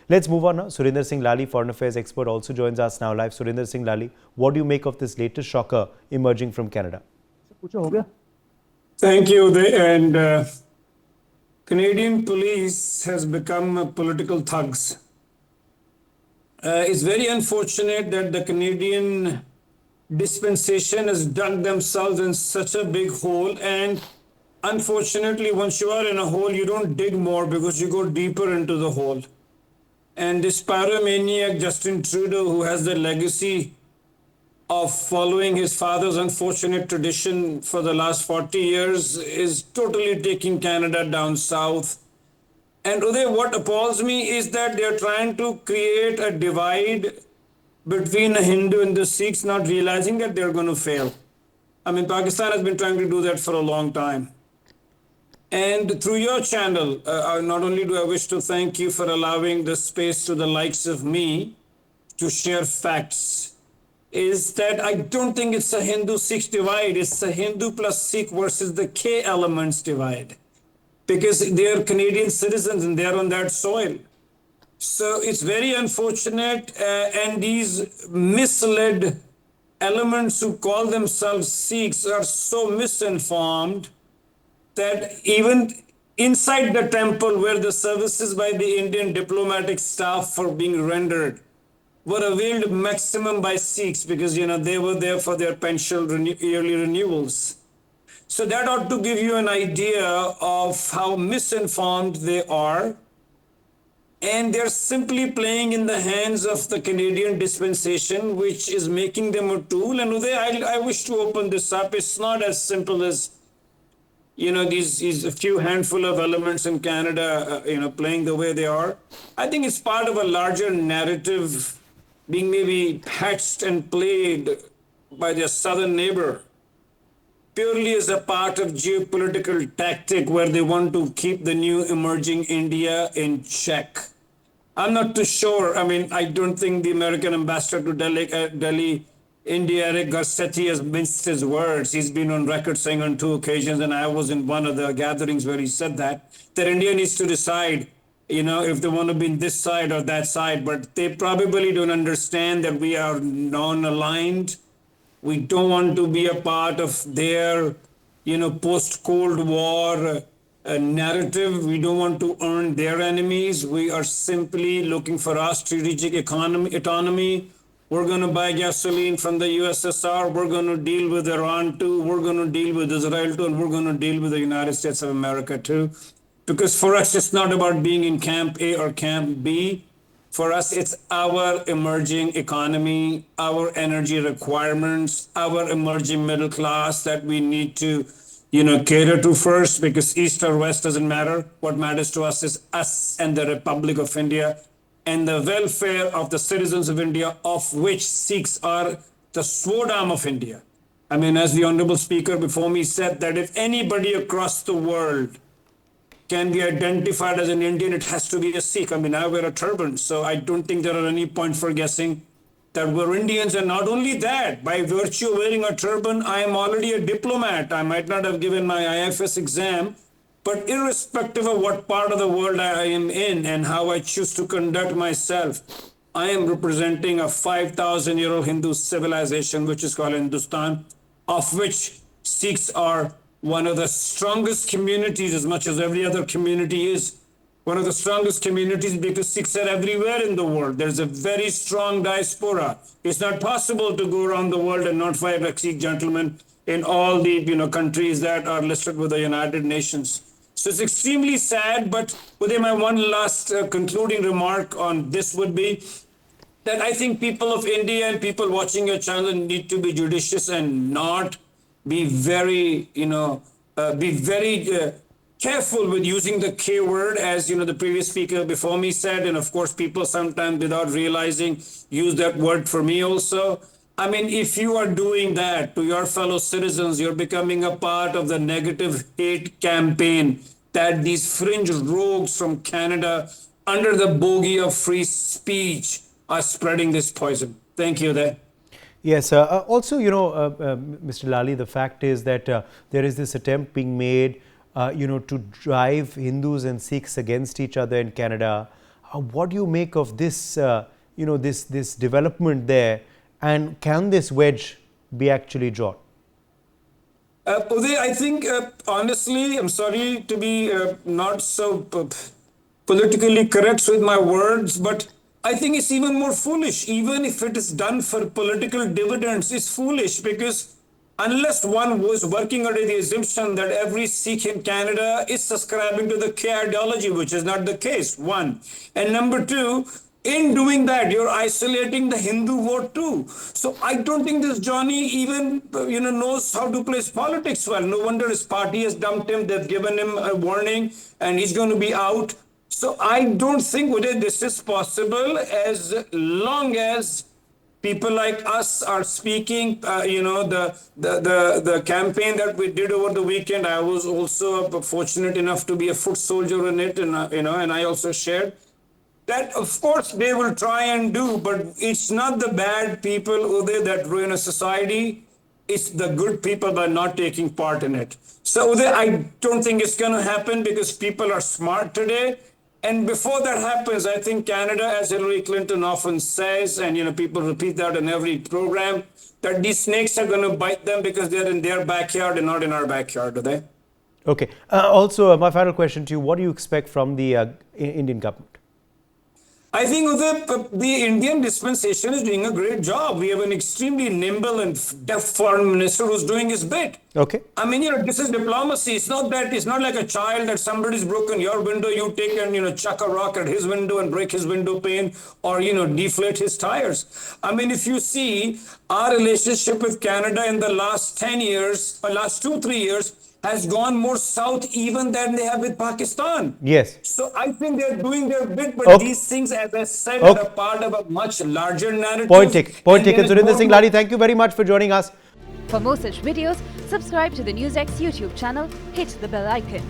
Let's move on now. Surinder Singh Lali, foreign affairs expert, also joins us now live. Surinder Singh Lali, what do you make of this latest shocker emerging from Canada? Thank you. And Canadian police has become political thugs. It's very unfortunate that the Canadian dispensation has dug themselves in such a big hole, and unfortunately, once you are in a hole, you don't dig more because you go deeper into the hole. And this pyromaniac Justin Trudeau, who has the legacy of following his father's unfortunate tradition for the last 40 years, is totally taking Canada down south. And Uday, what appalls me is that they're trying to create a divide between the Hindu and the Sikhs, not realizing that they're going to fail. I mean, Pakistan has been trying to do that for a long time. And through your channel, not only do I wish to thank you for allowing the space to the likes of me to share facts, is that I don't think it's a Hindu-Sikh divide. It's a Hindu plus Sikh versus the K elements divide, because they're Canadian citizens and they're on that soil. So it's very unfortunate, and these misled elements who call themselves Sikhs are so misinformed that even inside the temple, where the services by the Indian diplomatic staff were being rendered were availed maximum by Sikhs, because they were there for their pension yearly renewals. So that ought to give you an idea of how misinformed they are. And they're simply playing in the hands of the Canadian dispensation, which is making them a tool. And Uday, I wish to open this up. It's not as simple as, these a few handful of elements in Canada, playing the way they are. I think it's part of a larger narrative being maybe patched and played by their southern neighbor, purely as a part of geopolitical tactic where they want to keep the new emerging India in check. I'm not too sure. I mean, I don't think the American ambassador to Delhi, India, Eric Garcetti, has minced his words. He's been on record saying on 2 occasions, and I was in one of the gatherings where he said that India needs to decide, if they want to be in this side or that side. But they probably don't understand that we are non-aligned. We don't want to be a part of their, post-Cold War narrative. We don't want to earn their enemies. We are simply looking for our strategic autonomy. We're going to buy gasoline from the USSR. We're going to deal with Iran too. We're going to deal with Israel too. And we're going to deal with the United States of America too. Because for us, it's not about being in Camp A or Camp B. For us, it's our emerging economy, our energy requirements, our emerging middle class that we need to, cater to first, because East or West doesn't matter. What matters to us is us and the Republic of India and the welfare of the citizens of India, of which Sikhs are the sword arm of India. I mean, as the Honorable Speaker before me said, that if anybody across the world can be identified as an Indian, it has to be a Sikh. I mean, I wear a turban, so I don't think there are any point for guessing that we're Indians. And not only that, by virtue of wearing a turban, I am already a diplomat. I might not have given my IFS exam, but irrespective of what part of the world I am in and how I choose to conduct myself, I am representing a 5,000-year-old Hindu civilization, which is called Hindustan, of which Sikhs are one of the strongest communities, as much as every other community is. One of the strongest communities, because Sikhs are everywhere in the world. There's a very strong diaspora. It's not possible to go around the world and not find a Sikh gentleman in all the countries that are listed with the United Nations. So it's extremely sad, but within my one last concluding remark on this would be that I think people of India and people watching your channel need to be judicious and not be very, careful with using the K word, as the previous speaker before me said. And of course, people sometimes, without realizing, use that word for me also. I mean, if you are doing that to your fellow citizens, you're becoming a part of the negative hate campaign that these fringe rogues from Canada, under the bogey of free speech, are spreading this poison. Thank you there. Yes. Also, Mr. Lali, the fact is that there is this attempt being made, to drive Hindus and Sikhs against each other in Canada. What do you make of this, this development there, and can this wedge be actually drawn? Uday, I think, honestly, I'm sorry to be not so politically correct with my words, but I think it's even more foolish. Even if it is done for political dividends, it's foolish because unless one was working under the assumption that every Sikh in Canada is subscribing to the K ideology, which is not the case, one. And number two, in doing that, you're isolating the Hindu vote too. So I don't think this Johnny even knows how to play politics well. No wonder his party has dumped him. They've given him a warning, and he's going to be out. So I don't think, Uday, this is possible as long as people like us are speaking. The campaign that we did over the weekend, I was also fortunate enough to be a foot soldier in it, and and I also shared. That, of course, they will try and do, but it's not the bad people, Uday, that ruin a society. It's the good people that are not taking part in it. So, Uday, I don't think it's going to happen because people are smart today. And before that happens, I think Canada, as Hillary Clinton often says, and people repeat that in every program, that these snakes are going to bite them because they're in their backyard and not in our backyard, Uday. Okay. Also, my final question to you: what do you expect from the Indian government? I think the Indian dispensation is doing a great job. We have an extremely nimble and deft foreign minister who's doing his bit. Okay. I mean, this is diplomacy. It's not like a child that somebody's broken your window, you take and, chuck a rock at his window and break his window pane or, deflate his tires. I mean, if you see our relationship with Canada in the last 10 years, or last 2-3 years, has gone more south even than they have with Pakistan. Yes. So I think they're doing their bit, but Okay. these things, as I said, are a part of a much larger narrative. Point taken. Surinder Singh Lali, thank you very much for joining us. For more such videos, subscribe to the Newsx YouTube channel, hit the bell icon.